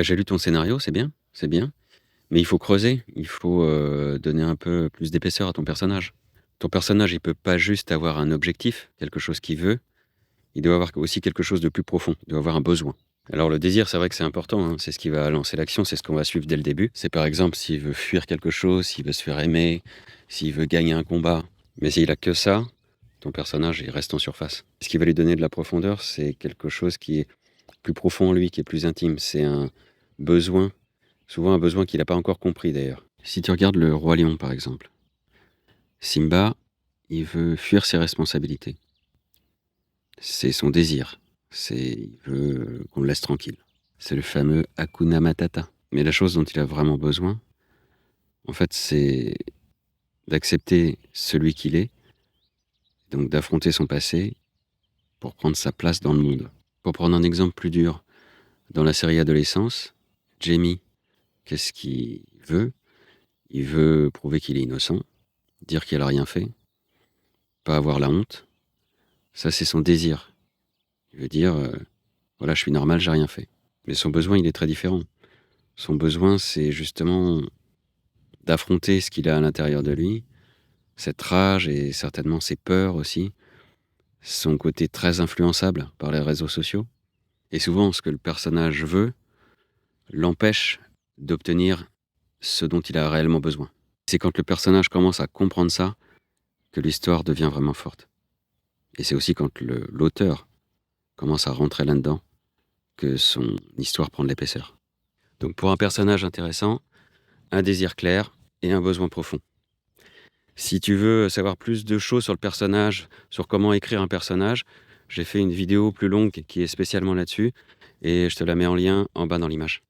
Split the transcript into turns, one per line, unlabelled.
J'ai lu ton scénario, c'est bien, mais il faut creuser, il faut, donner un peu plus d'épaisseur à ton personnage. Ton personnage, il peut pas juste avoir un objectif, quelque chose qu'il veut, il doit avoir aussi quelque chose de plus profond, il doit avoir un besoin. Alors le désir, c'est vrai que c'est important, hein, c'est ce qui va lancer l'action, c'est ce qu'on va suivre dès le début. C'est par exemple s'il veut fuir quelque chose, s'il veut se faire aimer, s'il veut gagner un combat. Mais s'il a que ça, ton personnage, il reste en surface. Ce qui va lui donner de la profondeur, c'est quelque chose qui est plus profond en lui, qui est plus intime. C'est un besoin, souvent un besoin qu'il n'a pas encore compris d'ailleurs. Si tu regardes le Roi Lion par exemple, Simba, il veut fuir ses responsabilités. C'est son désir. Il veut qu'on le laisse tranquille. C'est le fameux Hakuna Matata. Mais la chose dont il a vraiment besoin, en fait, c'est d'accepter celui qu'il est, donc d'affronter son passé pour prendre sa place dans le monde. Pour prendre un exemple plus dur, dans la série Adolescence, Jamie, qu'est-ce qu'il veut? Il veut prouver qu'il est innocent, dire qu'il a rien fait, pas avoir la honte. Ça, c'est son désir. Il veut dire, voilà, je suis normal, j'ai rien fait. Mais son besoin, il est très différent. Son besoin, c'est justement d'affronter ce qu'il a à l'intérieur de lui, cette rage et certainement ses peurs aussi, son côté très influençable par les réseaux sociaux. Et souvent, ce que le personnage veut l'empêche d'obtenir ce dont il a réellement besoin. C'est quand le personnage commence à comprendre ça que l'histoire devient vraiment forte. Et c'est aussi quand l'auteur commence à rentrer là-dedans que son histoire prend de l'épaisseur. Donc pour un personnage intéressant, un désir clair et un besoin profond. Si tu veux savoir plus de choses sur le personnage, sur comment écrire un personnage, j'ai fait une vidéo plus longue qui est spécialement là-dessus et je te la mets en lien en bas dans l'image.